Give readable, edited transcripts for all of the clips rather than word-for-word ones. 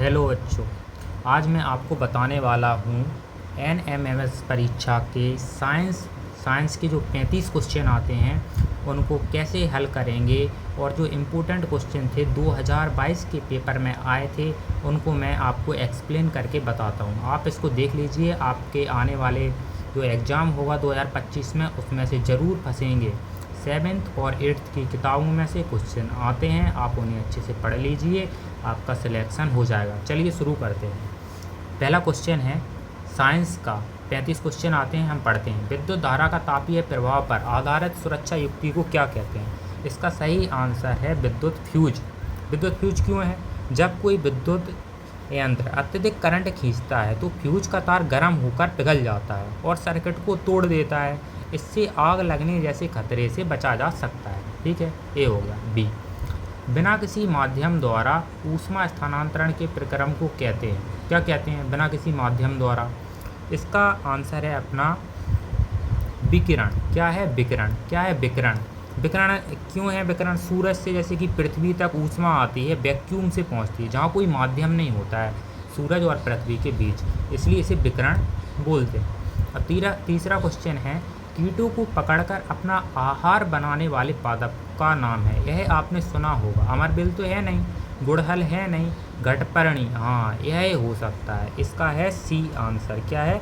Hello बच्चों, आज मैं आपको बताने वाला हूँ एनएमएमएस परीक्षा के साइंस के जो 35 क्वेश्चन आते हैं उनको कैसे हल करेंगे और जो इम्पोर्टेंट क्वेश्चन थे 2022 के पेपर में आए थे उनको मैं आपको एक्सप्लेन करके बताता हूँ। आप इसको देख लीजिए, आपके आने वाले जो एग्ज़ाम होगा 2025 में उसमें से ज़रूर फंसेंगे। 7th और 8th की किताबों में से क्वेश्चन आते हैं, आप उन्हें अच्छे से पढ़ लीजिए, आपका सिलेक्शन हो जाएगा। चलिए शुरू करते हैं। पहला क्वेश्चन है साइंस का, 35 क्वेश्चन आते हैं, हम पढ़ते हैं। विद्युत धारा का तापीय प्रभाव पर आधारित सुरक्षा युक्ति को क्या कहते हैं? इसका सही आंसर है विद्युत फ्यूज। विद्युत फ्यूज क्यों है? जब कोई विद्युत यंत्र अत्यधिक करंट खींचता है तो फ्यूज का तार गर्म होकर पिघल जाता है और सर्किट को तोड़ देता है। इससे आग लगने जैसे खतरे से बचा जा सकता है। ठीक है, ये हो गया। बी, बिना किसी माध्यम द्वारा ऊष्मा स्थानांतरण के प्रक्रम को कहते हैं, क्या कहते हैं? बिना किसी माध्यम द्वारा। इसका आंसर है अपना विकिरण। क्या है? विकिरण। क्या है? विकिरण। विकिरण क्यों है? विकिरण सूरज से जैसे कि पृथ्वी तक ऊष्मा आती है, वैक्यूम से पहुंचती है, जहाँ कोई माध्यम नहीं होता है सूरज और पृथ्वी के बीच, इसलिए इसे विकिरण बोलते हैं। अब तीसरा क्वेश्चन है, कीटों को पकड़कर अपना आहार बनाने वाले पादप का नाम है। यह आपने सुना होगा। अमरबेल तो है नहीं, गुड़हल है नहीं, घटपर्णी, हाँ यह हो सकता है। इसका है सी आंसर। क्या है?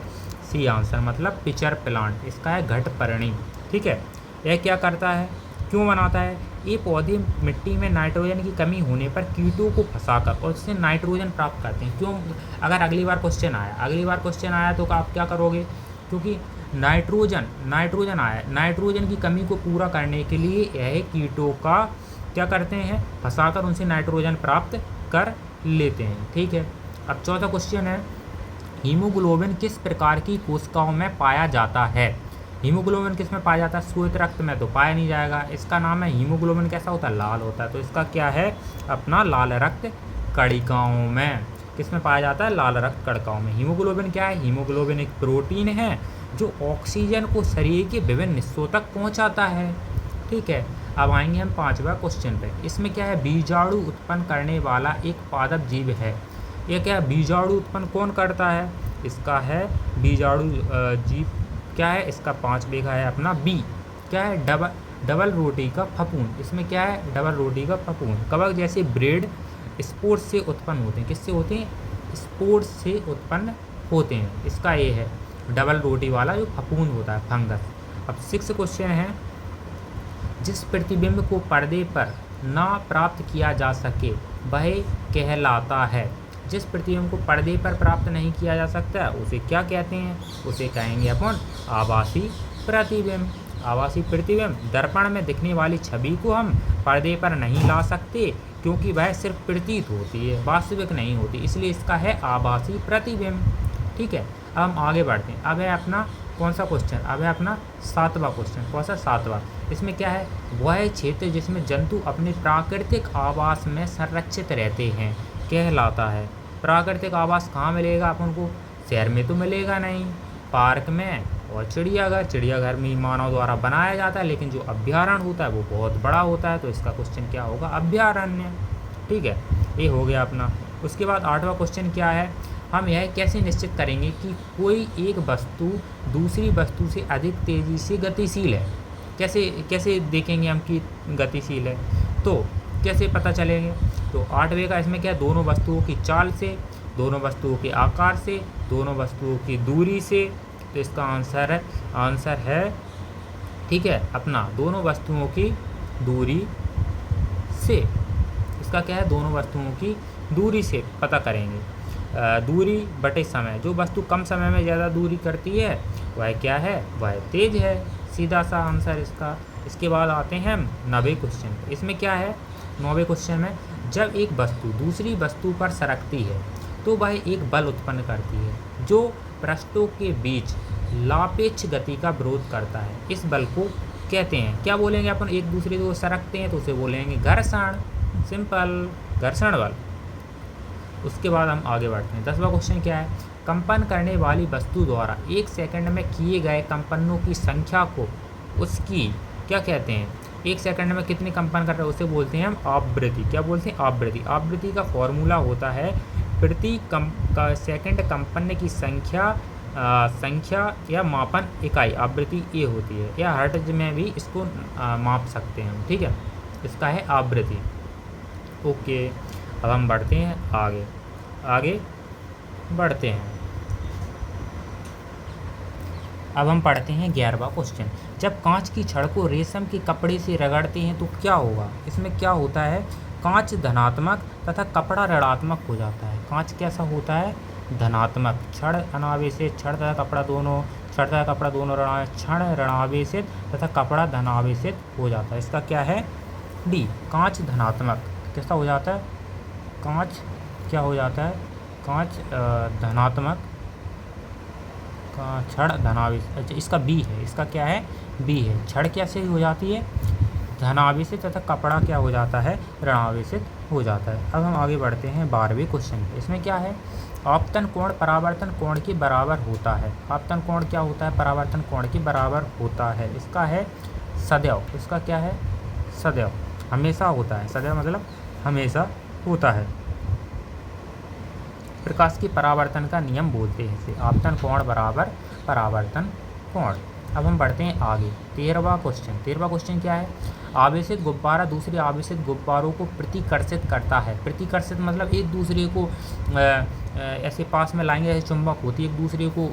सी आंसर, मतलब पिचर प्लांट। इसका है घटपर्णी। ठीक है, यह क्या करता है, क्यों बनाता है? ये पौधे मिट्टी में नाइट्रोजन की कमी होने पर कीटों को फंसाकर और उससे नाइट्रोजन प्राप्त करते हैं। क्यों? अगर अगली बार क्वेश्चन आया तो आप क्या करोगे? क्योंकि नाइट्रोजन आया, नाइट्रोजन की कमी को पूरा करने के लिए यह कीटों का क्या करते हैं, फंसाकर उनसे नाइट्रोजन प्राप्त कर लेते हैं। ठीक है, अब चौथा क्वेश्चन है, हीमोग्लोबिन किस प्रकार की कोशिकाओं में पाया जाता है? हीमोग्लोबिन किस में पाया जाता है? श्वेत रक्त में तो पाया नहीं जाएगा। इसका नाम है हीमोग्लोबिन। कैसा होता है? लाल होता है। तो इसका क्या है? अपना लाल रक्त कणिकाओं में। किस में पाया जाता है? लाल रक्त कणिकाओं में। हीमोग्लोबिन क्या है? हीमोग्लोबिन एक प्रोटीन है जो ऑक्सीजन को शरीर के विभिन्न हिस्सों तक पहुंचाता है। ठीक है, अब आएंगे हम 5वां क्वेश्चन पे। इसमें क्या है? बीजाणु उत्पन्न करने वाला एक पादप जीव है। ये क्या? बीजाणु उत्पन्न कौन करता है? इसका है बीजाणु जीव। क्या है? इसका 5वें का है अपना बी। क्या है? डबल रोटी का फफूंद। इसमें क्या है? डबल रोटी का फफूंद। कवक जैसे ब्रेड स्पोर्स से उत्पन्न होते हैं। किससे होते हैं? स्पोर्स से उत्पन्न होते हैं। इसका ये है डबल रोटी वाला जो फफूंद होता है, फंगस। अब 6 क्वेश्चन है, जिस प्रतिबिंब को पर्दे पर ना प्राप्त किया जा सके वह कहलाता है। जिस प्रतिबिंब को पर्दे पर प्राप्त नहीं किया जा सकता उसे क्या कहते हैं? उसे कहेंगे अपन आभासी प्रतिबिंब। आभासी प्रतिबिंब, दर्पण में दिखने वाली छवि को हम पर्दे पर नहीं ला सकते क्योंकि वह सिर्फ प्रतीत होती है, वास्तविक नहीं होती, इसलिए इसका है आभासी प्रतिबिंब। ठीक है, अब हम आगे बढ़ते हैं। अब है अपना कौन सा क्वेश्चन? अब है अपना 7वां क्वेश्चन। कौन सा? 7वां। इसमें क्या है? वह क्षेत्र जिसमें जंतु अपने प्राकृतिक आवास में संरक्षित रहते हैं कहलाता है। प्राकृतिक आवास कहाँ मिलेगा अपन को? शहर में तो मिलेगा नहीं, पार्क में और चिड़ियाघर में मानव द्वारा बनाया जाता है, लेकिन जो अभ्यारण्य होता है वो बहुत बड़ा होता है, तो इसका क्वेश्चन क्या होगा? अभ्यारण्य। ठीक है, ये हो गया अपना। उसके बाद 8वां क्वेश्चन क्या है, हम यह कैसे निश्चित करेंगे कि कोई एक वस्तु दूसरी वस्तु से अधिक तेज़ी से गतिशील है? कैसे देखेंगे हम कि गतिशील है? तो कैसे पता चलेंगे? तो 8वें का इसमें क्या है? दोनों वस्तुओं की चाल से, दोनों वस्तुओं के आकार से, दोनों वस्तुओं की दूरी से। तो इसका आंसर है ठीक है अपना दोनों वस्तुओं की दूरी से। इसका क्या है? दोनों वस्तुओं की दूरी से पता करेंगे। दूरी बटे समय, जो वस्तु कम समय में ज़्यादा दूरी करती है वह क्या है? वह तेज है। सीधा सा आंसर इसका। इसके बाद आते हैं हम 9वें क्वेश्चन। इसमें क्या है? 9वें क्वेश्चन में, जब एक वस्तु दूसरी वस्तु पर सरकती है तो वह एक बल उत्पन्न करती है जो पृष्ठों के बीच सापेक्ष गति का विरोध करता है। इस बल को कहते हैं, क्या बोलेंगे अपन? एक दूसरे को सरकते हैं तो उसे बोलेंगे घर्षण। सिंपल, घर्षण बल। उसके बाद हम आगे बढ़ते हैं। 10वां क्वेश्चन क्या है? कंपन करने वाली वस्तु द्वारा 1 सेकंड में किए गए कंपनों की संख्या को उसकी क्या कहते हैं? 1 सेकंड में कितने कंपन कर रहे हैं उसे बोलते हैं हम आवृत्ति। क्या बोलते हैं? आवृत्ति। आवृत्ति का फॉर्मूला होता है प्रति सेकंड कंपन की संख्या या मापन इकाई आवृत्ति ए होती है, या हर्ट्ज में भी इसको माप सकते हैं हम, ठीक है। इसका है आवृत्ति। ओके, अब हम बढ़ते हैं आगे बढ़ते हैं। अब हम पढ़ते हैं 11वां क्वेश्चन। जब कांच की छड़ को रेशम के कपड़े से रगड़ते हैं तो क्या होगा। इसमें क्या होता है, कांच धनात्मक तथा कपड़ा ऋणात्मक हो जाता है। कांच कैसा होता है, धनात्मक, छड़ अनावेशित, छड़ तथा कपड़ा दोनों क्षण ऋणावेशित तथा कपड़ा धनावेशित हो जाता है। इसका क्या है, डी, कांच धनात्मक कैसा हो जाता है, कांच क्या हो जाता है, कांच धनात्मक, छड़ धनावेशित। अच्छा, इसका बी है, इसका क्या है, बी है। छड़ कैसे हो जाती है, धनावेशित तथा कपड़ा क्या हो जाता है, ऋणावेशित हो जाता है। अब हम आगे बढ़ते हैं 12वें क्वेश्चन पे। इसमें क्या है, आपतन कोण परावर्तन कोण के बराबर होता है। आपतन कोण क्या होता है, परावर्तन कोण के बराबर होता है। इसका है सदैव। इसका क्या है, सदैव, हमेशा होता है। सदैव मतलब हमेशा होता है। प्रकाश की परावर्तन का नियम बोलते हैं इसे, आपतन कोण बराबर परावर्तन कोण। अब हम बढ़ते हैं आगे 13वां क्वेश्चन क्या है, आवेशित गुब्बारा दूसरे आवेशित गुब्बारों को प्रतिकर्षित करता है। प्रतिकर्षित मतलब एक दूसरे को ऐसे पास में लाएंगे, ऐसे चुंबक होती है, एक दूसरे को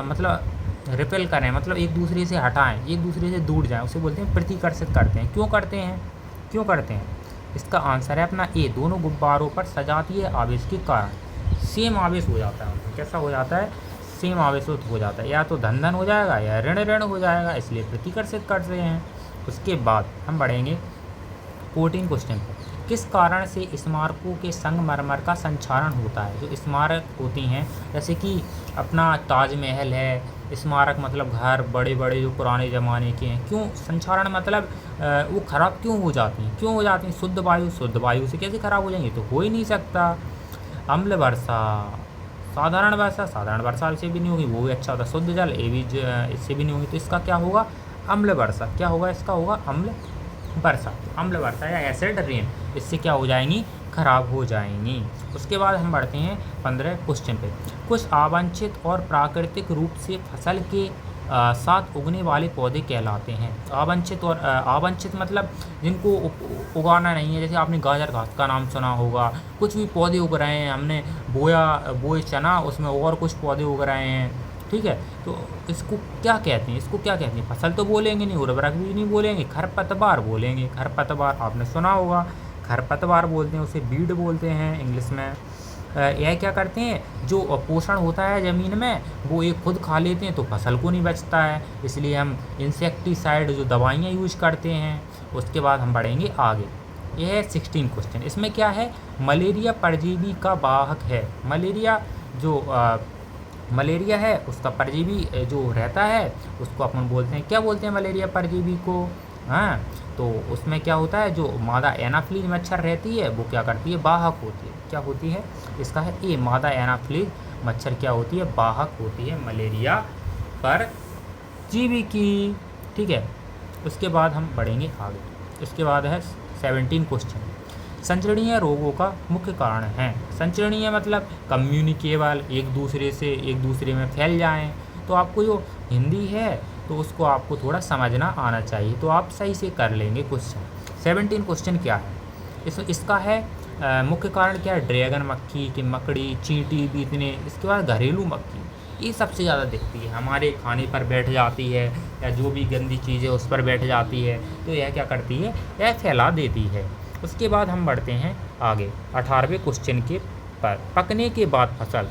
मतलब रिपेल करें, मतलब एक दूसरे से हटाएं, एक दूसरे से दूर जाएं, उसे बोलते हैं प्रतिकर्षित करते हैं। क्यों करते हैं? इसका आंसर है अपना ए, दोनों गुब्बारों पर सजातीय आवेश के कारण सेम आवेश हो जाता है। कैसा हो जाता है, सेम आवेश हो जाता है, या तो धन हो जाएगा या ऋण हो जाएगा, इसलिए प्रतिकर्षित कर रहे हैं। उसके बाद हम बढ़ेंगे 14 क्वेश्चन पर। किस कारण से स्मारकों के संगमरमर का संक्षारण होता है। जो स्मारक होती हैं, जैसे कि अपना ताजमहल है, स्मारक मतलब घर बड़े बड़े जो पुराने ज़माने के हैं, क्यों संक्षारण मतलब वो ख़राब क्यों हो जाती हैं, शुद्ध वायु से कैसे ख़राब हो जाएंगी, तो हो ही नहीं सकता। अम्ल वर्षा, साधारण वर्षा से भी नहीं होगी, वो भी अच्छा होता। शुद्ध जल, ये भी इससे भी नहीं होगी, तो इसका क्या होगा, अम्ल वर्षा। क्या होगा, इसका होगा अम्ल वर्षा या एसिड रेन, इससे क्या हो जाएंगी, खराब हो जाएंगी। उसके बाद हम बढ़ते हैं 15 क्वेश्चन पे। कुछ अवांछित और प्राकृतिक रूप से फसल के साथ उगने वाले पौधे कहलाते हैं। अवांछित मतलब जिनको उगाना नहीं है, जैसे आपने गाजर घास का नाम सुना होगा। कुछ भी पौधे उग रहे हैं, हमने बोए चना, उसमें और कुछ पौधे उग रहे हैं, ठीक है, तो इसको क्या कहते हैं, फसल तो बोलेंगे नहीं, उर्वरक भी नहीं बोलेंगे, खरपतवार बोलेंगे। खरपतवार आपने सुना होगा, खरपतवार बोलते हैं उसे, बीड बोलते हैं इंग्लिश में। यह क्या करते हैं, जो पोषण होता है ज़मीन में वो एक खुद खा लेते हैं, तो फसल को नहीं बचता है, इसलिए हम इंसेक्टिसाइड जो दवाइयाँ यूज करते हैं। उसके बाद हम बढ़ेंगे आगे, यह है 16 क्वेश्चन। इसमें क्या है, मलेरिया परजीवी का वाहक है। मलेरिया है उसका परजीवी जो रहता है उसको अपन बोलते हैं, क्या बोलते हैं मलेरिया परजीवी को, हाँ, तो उसमें क्या होता है, जो मादा एनाफ्लीज मच्छर रहती है वो क्या करती है, वाहक होती है। क्या होती है, इसका है ए, मादा एनाफ्लीज मच्छर क्या होती है, वाहक होती है मलेरिया परजीवी की, ठीक है। उसके बाद हम बढ़ेंगे आगे, उसके बाद है 17 क्वेश्चन। संचरणीय रोगों का मुख्य कारण है। संचरणीय मतलब कम्युनिकेबल, एक दूसरे में फैल जाएं। तो आपको जो हिंदी है तो उसको आपको थोड़ा समझना आना चाहिए, तो आप सही से कर लेंगे क्वेश्चन। 17 क्वेश्चन क्या है, इसका है मुख्य कारण क्या है, ड्रैगन मक्खी की मकड़ी, चींटी, बीतने। इसके बाद घरेलू मक्खी, ये सबसे ज़्यादा दिखती है, हमारे खाने पर बैठ जाती है या जो भी गंदी चीज़ है उस पर बैठ जाती है, तो यह क्या करती है, यह फैला देती है। उसके बाद हम बढ़ते हैं आगे 18वें क्वेश्चन के पर। पकने के बाद फसल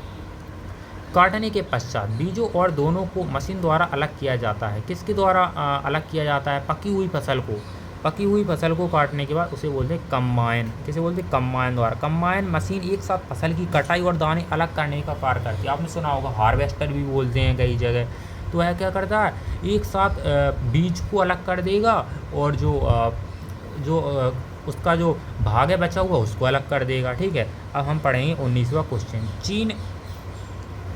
काटने के पश्चात बीजों और दोनों को मशीन द्वारा अलग किया जाता है। किसके द्वारा अलग किया जाता है, पकी हुई फसल को काटने के बाद उसे बोलते हैं कम्बाइन। किसे बोलते हैं, कम्बाइन द्वारा। कम्बाइन मशीन एक साथ फसल की कटाई और दाने अलग करने का कार्य करती है। आपने सुना होगा हार्वेस्टर भी बोलते हैं कई जगह। तो वह क्या करता है, एक साथ बीज को अलग कर देगा और जो उसका जो भाग है बचा हुआ उसको अलग कर देगा, ठीक है। अब हम पढ़ेंगे 19वां क्वेश्चन।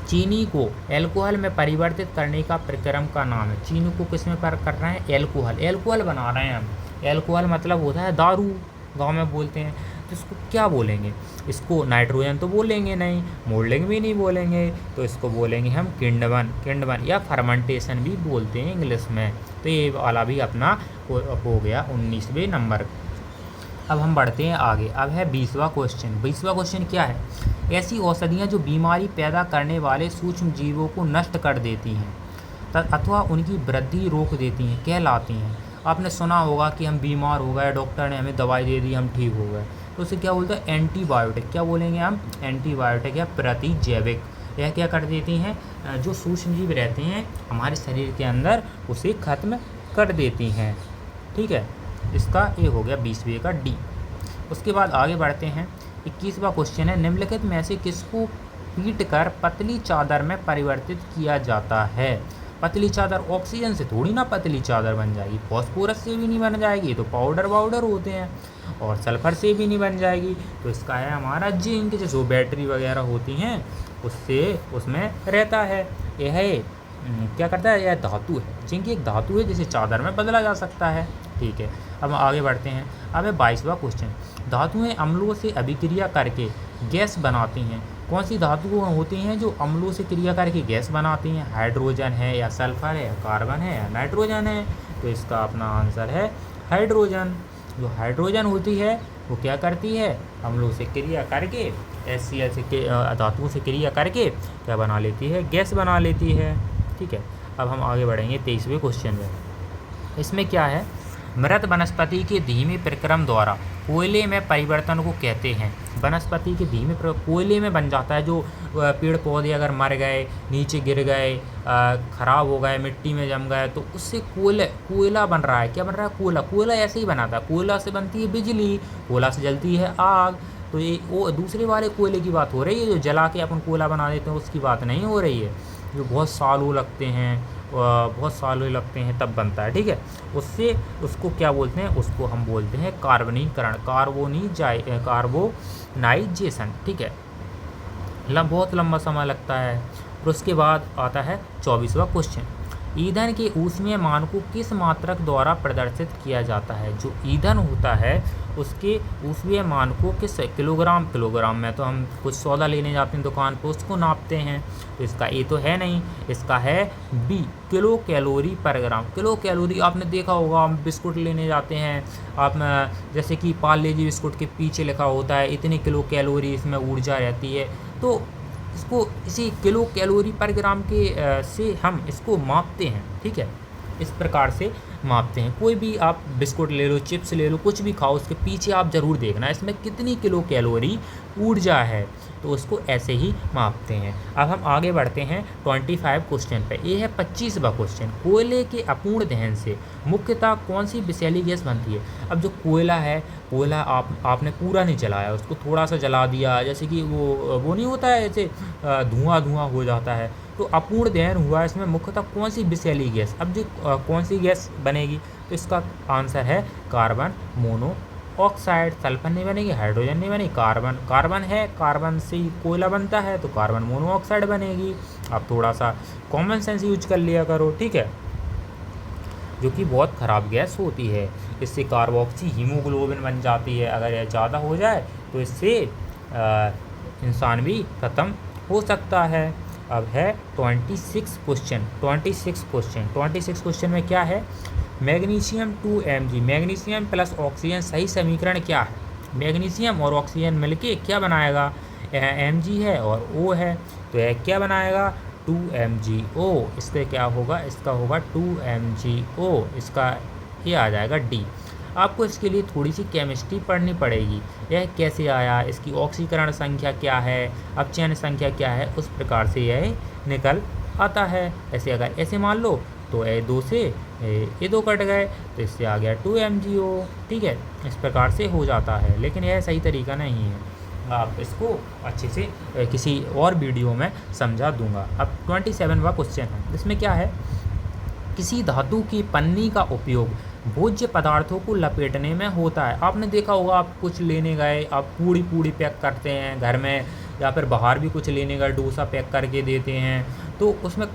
चीनी को एल्कोहल में परिवर्तित करने का प्रक्रम का नाम है। चीनी को किस में कर रहे हैं, एल्कोहल बना रहे हैं हम। एल्कोहल मतलब होता है दारू, गांव में बोलते हैं। तो इसको क्या बोलेंगे? इसको नाइट्रोजन तो बोलेंगे नहीं, मोल्डिंग भी नहीं बोलेंगे, तो इसको बोलेंगे हम किण्वन या फर्मेंटेशन भी बोलते हैं इंग्लिश में। तो ये वाला भी अपना हो गया 19वें नंबर। अब हम बढ़ते हैं आगे। अब है 20वां क्वेश्चन। 20वां क्वेश्चन क्या है? ऐसी औषधियाँ जो बीमारी पैदा करने वाले सूक्ष्म जीवों को नष्ट कर देती हैं अथवा उनकी वृद्धि रोक देती हैं कहलाती हैं। आपने सुना होगा कि हम बीमार हो गए, डॉक्टर ने हमें दवाई दे दी, हम ठीक हो गए, तो उसे क्या बोलते हैं? एंटीबायोटिक। क्या बोलेंगे हम? एंटीबायोटिक या प्रतिजैविक। यह क्या कर देती हैं? जो सूक्ष्म जीव रहते हैं हमारे शरीर के अंदर उसे खत्म कर देती हैं। ठीक है, इसका ये हो गया 20वें का डी। उसके बाद आगे बढ़ते हैं। 21वां क्वेश्चन है, निम्नलिखित में से किसको पीट कर पतली चादर में परिवर्तित किया जाता है? पतली चादर ऑक्सीजन से थोड़ी ना पतली चादर बन जाएगी, फॉस्फोरस से भी नहीं बन जाएगी, तो पाउडर वाउडर होते हैं, और सल्फर से भी नहीं बन जाएगी। तो इसका है हमारा जिंक, जो बैटरी वगैरह होती हैं उससे उसमें रहता है। यह क्या करता है? यह धातु है, जिंक एक धातु है जिसे चादर में बदला जा सकता है। ठीक है, अब आगे बढ़ते हैं। अब है 22वां क्वेश्चन। धातुएं अम्लों से अभिक्रिया करके गैस बनाती हैं। कौन सी धातुएं होती हैं जो अम्लों से क्रिया करके गैस बनाती हैं? हाइड्रोजन है या सल्फर है या कार्बन है या नाइट्रोजन है? तो इसका अपना आंसर है हाइड्रोजन। जो हाइड्रोजन होती है वो क्या करती है? अम्लों से क्रिया करके HCl से धातुओं से क्रिया करके क्या बना लेती है? गैस बना लेती है। ठीक है, अब हम आगे बढ़ेंगे 23वें क्वेश्चन में। इसमें क्या है? मृत वनस्पति के धीमे प्रक्रम द्वारा कोयले में परिवर्तन को कहते हैं। वनस्पति के धीमे कोयले में बन जाता है। जो पेड़ पौधे अगर मर गए, नीचे गिर गए, खराब हो गए, मिट्टी में जम गए, तो उससे कोयला बन रहा है। क्या बन रहा है? कोयला ऐसे ही बना था। कोयला से बनती है बिजली, कोयला से जलती है आग। तो ये वो दूसरे वाले कोयले की बात हो रही है, जो जला के अपन कोयला बना देते हैं, उसकी बात नहीं हो रही है। जो बहुत सालों लगते हैं तब बनता है। ठीक है, उससे उसको क्या बोलते हैं? उसको हम बोलते हैं कार्बनीकरण, कार्बोनाइजेशन। ठीक है, बहुत लंबा समय लगता है। और उसके बाद आता है 24वां क्वेश्चन। ईंधन के ऊष्मीय मान को किस मात्रक द्वारा प्रदर्शित किया जाता है? जो ईंधन होता है उसके ऊष्मीय मान को किस किलोग्राम में, तो हम कुछ सौदा लेने जाते हैं दुकान पर, उसको नापते हैं। तो इसका ए तो है नहीं, इसका है बी, किलो कैलोरी पर ग्राम। किलो कैलोरी आपने देखा होगा, हम बिस्कुट लेने जाते हैं, आप जैसे कि पार्ले जी बिस्कुट के पीछे लिखा होता है इतने किलो कैलोरी इसमें ऊर्जा रहती है। तो इसको इसी किलो कैलोरी पर ग्राम के से हम इसको मापते हैं। ठीक है, इस प्रकार से मापते हैं। कोई भी आप बिस्कुट ले लो, चिप्स ले लो, कुछ भी खाओ, उसके पीछे आप ज़रूर देखना इसमें कितनी किलो कैलोरी ऊर्जा है, तो उसको ऐसे ही मापते हैं। अब हम आगे बढ़ते हैं 25 क्वेश्चन पे। ये है 25वां क्वेश्चन। कोयले के अपूर्ण दहन से मुख्यतः कौन सी विषैली गैस बनती है? अब जो कोयला है, कोयला आपने पूरा नहीं जलाया, उसको थोड़ा सा जला दिया, जैसे कि वो नहीं होता है, ऐसे धुआं हो जाता है, तो अपूर्ण दहन हुआ। इसमें मुख्यतः कौन सी विषैली गैस? अब जो कौन सी गैस बनेगी? तो इसका आंसर है कार्बन मोनोऑक्साइड। सल्फर नहीं बनेगी, हाइड्रोजन नहीं बनेगी, कार्बन है, कार्बन से ही कोयला बनता है, तो कार्बन मोनोऑक्साइड बनेगी। आप थोड़ा सा कॉमन सेंस यूज कर लिया करो। ठीक है, जो कि बहुत ख़राब गैस होती है। इससे कार्बोक्सी हीमोग्लोबिन बन जाती है। अगर यह ज़्यादा हो जाए तो इससे इंसान भी ख़त्म हो सकता है। अब है 26 क्वेश्चन में क्या है? Magnesium 2 mg, magnesium plus oxygen सही समीकरण क्या है? मैग्नीशियम और ऑक्सीजन मिलके क्या बनाएगा? Mg है और O है, तो यह क्या बनाएगा? 2 MgO। इसका क्या होगा? इसका होगा 2 MgO। इसका ये आ जाएगा डी। आपको इसके लिए थोड़ी सी केमिस्ट्री पढ़नी पड़ेगी। यह कैसे आया, इसकी ऑक्सीकरण संख्या क्या है, अपचयन संख्या क्या है, उस प्रकार से यह निकल आता है। ऐसे अगर ऐसे मान लो तो A2 से A2 कट गए, तो इससे आ गया 2 MgO। ठीक है, इस प्रकार से हो जाता है, लेकिन यह सही तरीका नहीं है। आप इसको अच्छे से किसी और वीडियो में समझा दूंगा। अब 27वां क्वेश्चन है। इसमें क्या है? किसी धातु की पन्नी का उपयोग भोज्य पदार्थों को लपेटने में होता है। आपने देखा होगा, आप कुछ लेने गए, आप पूड़ी पैक करते हैं घर में, या फिर बाहर भी कुछ लेने का डोसा पैक करके देते हैं, तो उसमें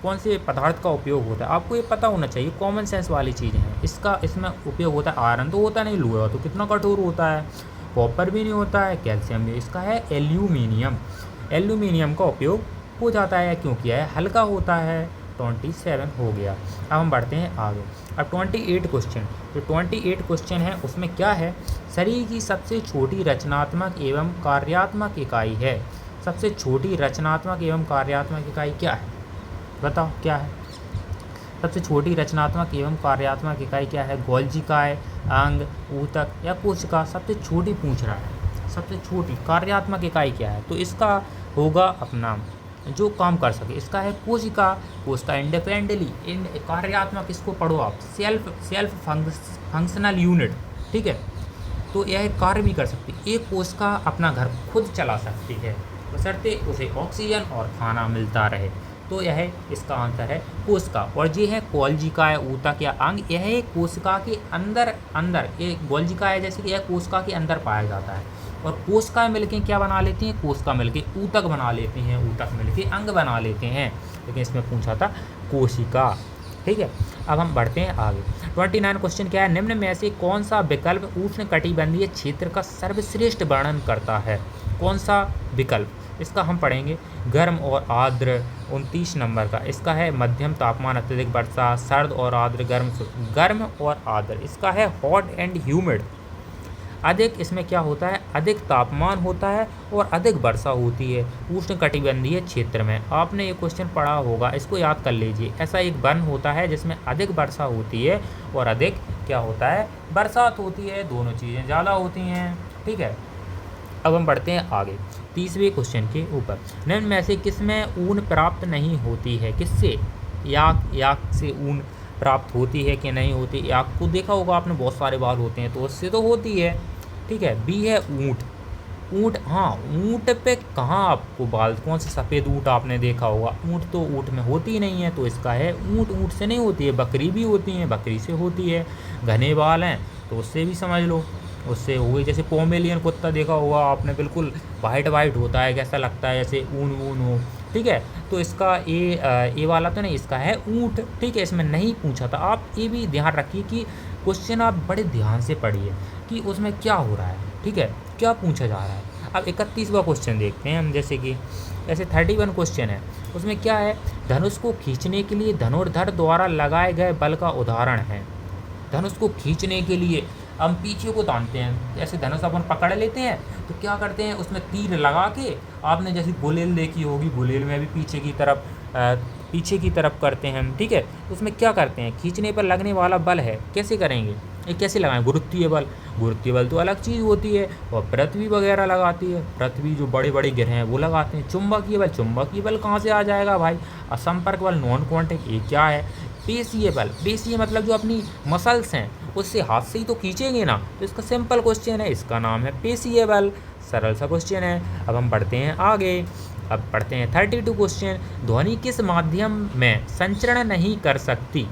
कौन से पदार्थ का उपयोग होता है, आपको ये पता होना चाहिए। कॉमन सेंस वाली चीज़ें हैं। इसमें उपयोग होता है आयरन तो होता नहीं, लोहा तो कितना कठोर होता है, कॉपर भी नहीं होता है, कैल्शियम भी। इसका है एल्यूमिनियम का उपयोग हो जाता है। क्यों किया है, हल्का होता है। 27 हो गया। अब हम बढ़ते हैं आगे। अब 28 क्वेश्चन, जो 28 क्वेश्चन है उसमें क्या है, शरीर की सबसे छोटी रचनात्मक एवं कार्यात्मक इकाई है। सबसे छोटी रचनात्मक एवं कार्यात्मक इकाई क्या है, बताओ क्या है। सबसे छोटी रचनात्मक एवं कार्यात्मक इकाई क्या है, गोल्जी काय, अंग, ऊतक या कोशिका। सबसे छोटी पूछ रहा है, सबसे छोटी कार्यात्मक इकाई क्या है, तो इसका होगा अपना जो काम कर सके, इसका है कोशिका। कोशिका इंडिपेंडेंटली कार्यात्मक, इसको पढ़ो आप, सेल्फ फंक्शनल यूनिट, ठीक है। तो यह कार्य भी कर सकती है। एक कोशिका अपना घर खुद चला सकती है, बशर्ते उसे ऑक्सीजन और खाना मिलता रहे। तो यह इसका आंसर है कोशिका। और ये है गोल्जिका है, ऊतक या अंग, यह एक कोशिका के अंदर एक गोल्जिका है, जैसे कि यह कोशिका के अंदर पाया जाता है। और कोशिका मिलके क्या बना लेती हैं, कोशिका मिलके ऊतक बना लेती हैं, ऊतक मिलके अंग बना लेते हैं। लेकिन इसमें पूछा था कोशिका, ठीक है। अब हम बढ़ते हैं आगे। 29 क्वेश्चन क्या है, निम्न में से कौन सा विकल्प उष्णकटिबंधीय क्षेत्र का सर्वश्रेष्ठ वर्णन करता है। कौन सा विकल्प, इसका हम पढ़ेंगे। गर्म और आर्द्र 29 नंबर का, इसका है मध्यम तापमान अत्यधिक वर्षा, सर्द और आर्द्र, गर्म और आर्द्र। इसका है हॉट एंड ह्यूमिड। अधिक, इसमें क्या होता है, अधिक तापमान होता है और अधिक वर्षा होती है उष्णकटिबंधीय क्षेत्र में। आपने ये क्वेश्चन पढ़ा होगा, इसको याद कर लीजिए। ऐसा एक वन होता है जिसमें अधिक वर्षा होती है और अधिक क्या होता है, बरसात होती है, दोनों चीज़ें ज़्यादा होती हैं, ठीक है। अब हम बढ़ते हैं आगे 30वें क्वेश्चन के ऊपर। निम्न में से किसमें ऊन प्राप्त नहीं होती है, किससे, याक से ऊन प्राप्त होती है कि नहीं होती। याक को देखा होगा आपने, बहुत सारे बाल होते हैं तो उससे तो होती है, ठीक है। बी है ऊँट, हाँ ऊँट पे कहाँ आपको बाल, कौन से सफ़ेद ऊँट आपने देखा होगा, ऊँट तो ऊँट में होती ही नहीं है, तो इसका है ऊँट से नहीं होती है। बकरी भी होती है, बकरी से होती है। घने बाल हैं तो उससे भी समझ लो, उससे हो गई। जैसे पोमेलियन कुत्ता देखा होगा आपने, बिल्कुल वाइट होता है, कैसा लगता है जैसे ऊन हो, ठीक है। तो इसका ए वाला तो नहीं, इसका है ऊँट, ठीक है। इसमें नहीं पूछा था। आप ये भी ध्यान रखिए कि क्वेश्चन आप बड़े ध्यान से पढ़िए कि उसमें क्या हो रहा है, ठीक है, क्या पूछा जा रहा है। अब 31वां क्वेश्चन देखते हैं हम। जैसे कि ऐसे 31 क्वेश्चन है, उसमें क्या है, धनुष को खींचने के लिए धनुर्धर द्वारा लगाए गए बल का उदाहरण है। धनुष को खींचने के लिए हम पीछे को तानते हैं, ऐसे धनुष अपन पकड़ लेते हैं तो क्या करते हैं, उसमें तीर लगा के, आपने जैसे गुलेल देखी होगी, गुलेल में भी पीछे की तरफ करते हैं हम, ठीक है। उसमें क्या करते हैं, खींचने पर लगने वाला बल है, कैसे करेंगे, ये कैसे लगाएं, गुरुत्वीय बल तो अलग चीज़ होती है। और पृथ्वी वगैरह लगाती है, पृथ्वी जो बड़े बड़े ग्रह हैं वो लगाते हैं। चुंबकीय बल कहाँ से आ जाएगा भाई, असंपर्क बल, नॉन कॉन्टैक्ट, ये क्या है। पेशीय मतलब जो अपनी मसल्स हैं उससे हाथ से ही तो खींचेंगे ना, तो इसका सिंपल क्वेश्चन है, इसका नाम है पेशीय बल। सरल सा क्वेश्चन है। अब हम बढ़ते हैं आगे। अब पढ़ते हैं 32 क्वेश्चन। ध्वनि किस माध्यम में संचरण नहीं कर सकती।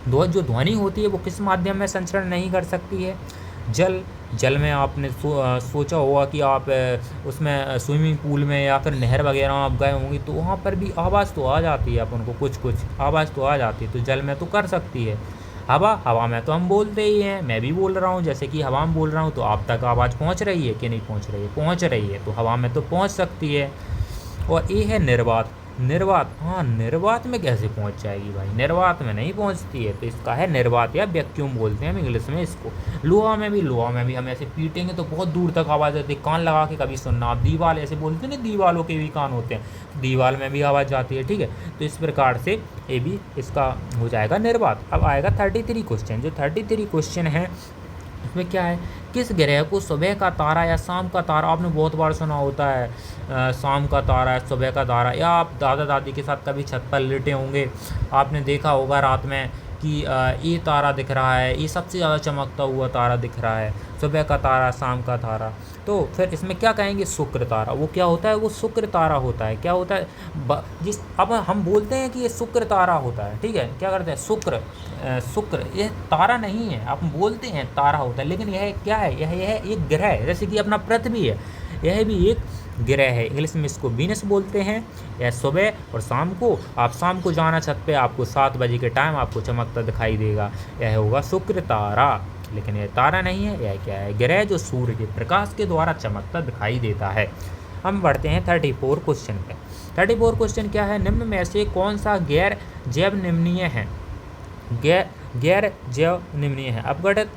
जो ध्वनि होती है वो किस माध्यम में संचरण नहीं कर सकती है। जल में आपने सोचा होगा कि आप उसमें स्विमिंग पूल में या फिर नहर वगैरह आप गए होंगे तो वहाँ पर भी आवाज़ तो आ जाती है, अपन को कुछ आवाज़ तो आ जाती है, तो जल में तो कर सकती है। हवा में तो हम बोलते ही हैं, मैं भी बोल रहा हूँ, जैसे कि हवा में बोल रहा हूँ तो आप तक आवाज़ पहुँच रही है कि नहीं पहुँच रही है, पहुँच रही है, तो हवा में तो पहुँच सकती है। और ये है निर्वात, हाँ निर्वात में कैसे पहुंच जाएगी भाई, निर्वात में नहीं पहुंचती है, तो इसका है निर्वात या वैक्यूम बोलते हैं हम इंग्लिश में इसको। लोहा में भी हम ऐसे पीटेंगे तो बहुत दूर तक आवाज़ आती है, कान लगा के कभी सुनना आप। दीवार ऐसे बोलते हैं ना, दीवालों के भी कान होते हैं, दीवार में भी आवाज़ जाती है, ठीक है। तो इस प्रकार से ये भी इसका हो जाएगा निर्वात। अब आएगा 33 क्वेश्चन। जो 33 क्वेश्चन है उसमें क्या है, किस ग्रह को सुबह का तारा या शाम का तारा, आपने बहुत बार सुना होता है शाम का तारा, सुबह का तारा, या आप दादा दादी के साथ कभी छत पर लेटे होंगे, आपने देखा होगा रात में कि ये तारा दिख रहा है, ये सबसे ज़्यादा चमकता हुआ तारा दिख रहा है, सुबह का तारा, शाम का तारा। तो फिर इसमें क्या कहेंगे, शुक्र तारा। वो क्या होता है, वो शुक्र तारा होता है। क्या होता है, अब हम बोलते हैं कि ये शुक्र तारा होता है, ठीक है। क्या करते हैं, शुक्र ये तारा नहीं है, आप बोलते हैं तारा होता है, लेकिन यह क्या है, यह एक ग्रह है, जैसे कि अपना पृथ्वी है, यह भी एक ग्रह है। इंग्लिश में इसको वीनस बोलते हैं। यह सुबह और शाम को, आप शाम को जाना छत पे, आपको 7 बजे के टाइम आपको चमकता दिखाई देगा। यह होगा शुक्र तारा, लेकिन यह तारा नहीं है, यह क्या है, ग्रह जो सूर्य के प्रकाश के द्वारा चमकता दिखाई देता है। हम बढ़ते हैं 34 क्वेश्चन पे। 34 क्वेश्चन क्या है, निम्न में से कौन सा गैर जैव निम्नीय है? गैर जैव निम्नीय है, अपघटित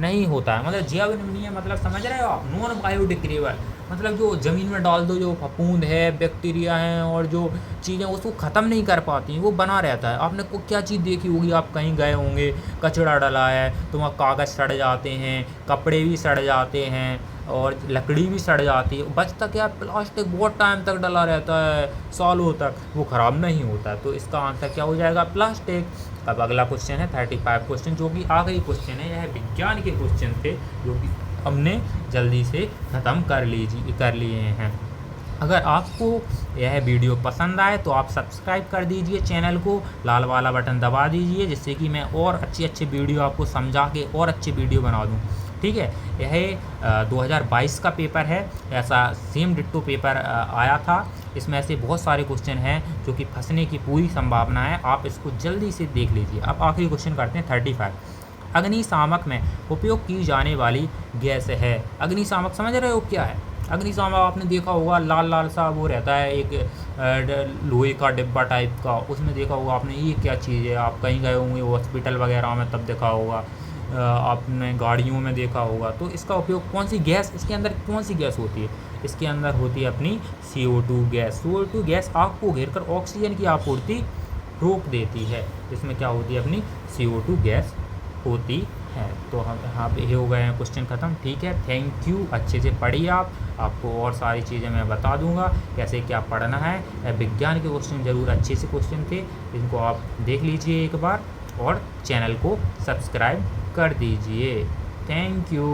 नहीं होता है। मतलब जैव निम्नीय मतलब समझ रहे हो आप, नॉन बायोडिग्रेडेबल, मतलब जो ज़मीन में डाल दो, जो फफूंद है, बैक्टीरिया हैं और जो चीज़ें उसको ख़त्म नहीं कर पाती हैं, वो बना रहता है। आपने को क्या चीज़ देखी होगी, आप कहीं गए होंगे, कचरा डला है तो वहाँ कागज़ सड़ जाते हैं, कपड़े भी सड़ जाते हैं और लकड़ी भी सड़ जाती है। बचता क्या, प्लास्टिक बहुत टाइम तक डला रहता है, सालों तक, वो ख़राब नहीं होता। तो इसका आंसर क्या हो जाएगा, प्लास्टिक। अब अगला क्वेश्चन है 35 क्वेश्चन, जो कि आखिरी क्वेश्चन है। यह विज्ञान के क्वेश्चन थे जो कि हमने जल्दी से ख़त्म कर लिए हैं। अगर आपको यह वीडियो पसंद आए तो आप सब्सक्राइब कर दीजिए चैनल को, लाल वाला बटन दबा दीजिए, जिससे कि मैं और अच्छे वीडियो आपको समझा के और अच्छी वीडियो बना दूँ। ठीक है, यह 2022 का पेपर है, ऐसा सेम डिट्टो पेपर आया था। इसमें ऐसे बहुत सारे क्वेश्चन हैं जो कि फंसने की पूरी संभावना है, आप इसको जल्दी से देख लीजिए। अब आखिरी क्वेश्चन करते हैं 35। अग्निशामक में उपयोग की जाने वाली गैस है। अग्निशामक समझ रहे हो क्या है? अग्निशामक आपने देखा होगा, लाल लाल सा वो रहता है, एक लोहे का डिब्बा टाइप का, उसमें देखा होगा आपने, ये क्या चीज़ है। आप कहीं गए होंगे हॉस्पिटल वगैरह में, तब देखा होगा, आपने गाड़ियों में देखा होगा। तो इसका उपयोग, कौन सी गैस, इसके अंदर कौन सी गैस होती है? इसके अंदर होती है अपनी CO2 गैस। CO2 गैस आग को घेर कर ऑक्सीजन की आपूर्ति रोक देती है। इसमें क्या होती है, अपनी CO2 गैस होती है। तो हम यहाँ पे हो गए हैं क्वेश्चन ख़त्म। ठीक है, थैंक यू, अच्छे से पढ़िए आप, आपको और सारी चीज़ें मैं बता दूंगा कैसे क्या पढ़ना है। विज्ञान के क्वेश्चन ज़रूर अच्छे से क्वेश्चन थे, इनको आप देख लीजिए एक बार और चैनल को सब्सक्राइब कर दीजिए। Thank you.